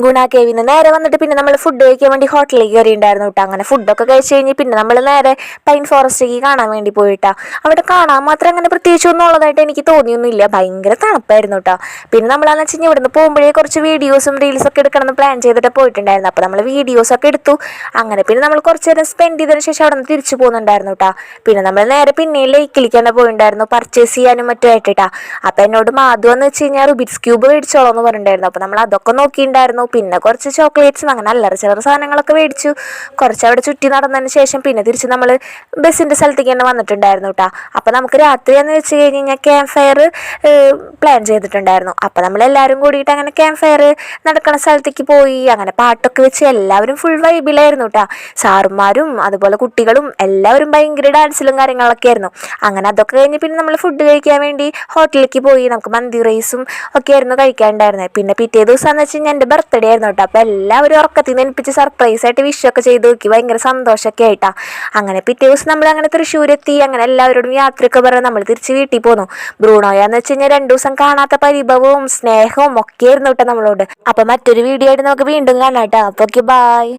ഗുണ കേവിന് നേരെ വന്നിട്ട് പിന്നെ നമ്മൾ ഫുഡ് കഴിക്കാൻ വേണ്ടി ഹോട്ടലിലേക്ക് കയറിയിട്ടുണ്ടായിരുന്നു കേട്ടോ. അങ്ങനെ ഫുഡൊക്കെ കഴിച്ച് കഴിഞ്ഞ് പിന്നെ നമ്മൾ നേരെ പൈൻ ഫോറസ്റ്റിലേക്ക് കാണാൻ വേണ്ടി പോയിട്ടാ. അവിടെ കാണാൻ മാത്രം അങ്ങനെ പ്രത്യേകിച്ചൊന്നും ഉള്ളതായിട്ട് എനിക്ക് തോന്നിയൊന്നുമില്ല. ഭയങ്കര തണുപ്പായിരുന്നു കേട്ടോ. പിന്നെ നമ്മളെന്ന് വെച്ച് കഴിഞ്ഞാൽ ഇവിടുന്ന് പോകുമ്പോഴേ കുറച്ച് വീഡിയോസും റീൽസൊക്കെ എടുക്കണമെന്ന് പ്ലാൻ ചെയ്തിട്ട് പോയിട്ടുണ്ടായിരുന്നു. അപ്പോൾ നമ്മൾ വീഡിയോസൊക്കെ എടുത്തു. അങ്ങനെ പിന്നെ നമ്മൾ കുറച്ച് നേരം സ്പെൻഡ് ചെയ്തതിന് ശേഷം അവിടെ നിന്ന് തിരിച്ചു പോകുന്നുണ്ടായിരുന്നു കേട്ടോ. പിന്നെ നമ്മൾ നേരെ പിന്നെ ലേക്കിലേക്ക് തന്നെ പോയിട്ടുണ്ടായിരുന്നു പർച്ചേസ് ചെയ്യാനും മറ്റും ആയിട്ടാ. അപ്പോൾ എന്നോട് മാധു എന്ന് വെച്ച് കഴിഞ്ഞാൽ റുബിക്സ് ക്യൂബ് മേടിച്ചോളൂ എന്ന് പറഞ്ഞിട്ടുണ്ടായിരുന്നു. അപ്പോൾ നമ്മൾ അതൊക്കെ നോക്കിയിട്ടുണ്ടായിരുന്നു. പിന്നെ കുറച്ച് ചോക്ലേറ്റ്സും അങ്ങനെ അല്ലറ ചില്ലറ സാധനങ്ങളൊക്കെ മേടിച്ചു. കുറച്ച് അവിടെ ചുറ്റി നടന്നതിന് ശേഷം പിന്നെ തിരിച്ച് നമ്മൾ ബസ്സിൻ്റെ സ്ഥലത്തേക്ക് തന്നെ വന്നിട്ടുണ്ടായിരുന്നു കേട്ടോ. അപ്പോൾ നമുക്ക് രാത്രി എന്ന് വെച്ച് കഴിഞ്ഞ് കഴിഞ്ഞാൽ ക്യാമ്പ് ഫയർ പ്ലാൻ ചെയ്തിട്ടുണ്ടായിരുന്നു. അപ്പോൾ നമ്മളെല്ലാവരും കൂടിയിട്ട് അങ്ങനെ ക്യാമ്പ് ഫയർ നടക്കുന്ന സ്ഥലത്തേക്ക് പോയി. അങ്ങനെ പാട്ടൊക്കെ വെച്ച് എല്ലാവരും ഫുൾ വൈബിലായിരുന്നു കേട്ടോ. സാറുമാരും അതുപോലെ കുട്ടികളും എല്ലാവരും ഭയങ്കര ഡാൻസിലും കാര്യങ്ങളൊക്കെ ആയിരുന്നു. അങ്ങനെ അതൊക്കെ കഴിഞ്ഞ് പിന്നെ നമ്മൾ ഫുഡ് കഴിക്കാൻ വേണ്ടി ഹോട്ടലിലേക്ക് പോയി. നമുക്ക് മന്തി റൈസും ഒക്കെ ആയിരുന്നു കഴിക്കാനുണ്ടായിരുന്നത്. പിന്നെ പിറ്റേ ദിവസം എന്ന് വെച്ച് കഴിഞ്ഞാൽ എൻ്റെ ബർത്ത്ഡേ ആയിരുന്നു കേട്ടോ. അപ്പോൾ എല്ലാവരും ഉറക്കത്തിൽ നിന്ന് എനിപ്പിച്ച് സർപ്രൈസായിട്ട് വിഷൊക്കെ ചെയ്ത് നോക്കി. ഭയങ്കര സന്തോഷമൊക്കെ ആയിട്ടാ. അങ്ങനെ പിറ്റേ ദിവസം നമ്മൾ അങ്ങനെ തൃശ്ശൂരെത്തി. അങ്ങനെ എല്ലാവരോടും യാത്രയൊക്കെ പറഞ്ഞ് നമ്മൾ തിരിച്ച് വീട്ടിൽ പോന്നു. ബ്രൂണോയാന്ന് വെച്ച് കഴിഞ്ഞാൽ 2 ദിവസം കാണാത്ത പരിഭവവും സ്നേഹവും ഒക്കെ ആയിരുന്നു കേട്ടോ നമ്മളോട്. അപ്പോൾ മറ്റൊരു വീഡിയോ ആയിട്ട് നമുക്ക് വീണ്ടും കാണാം കേട്ടോ. അപ്പോൾ ഓക്കെ, ബൈ.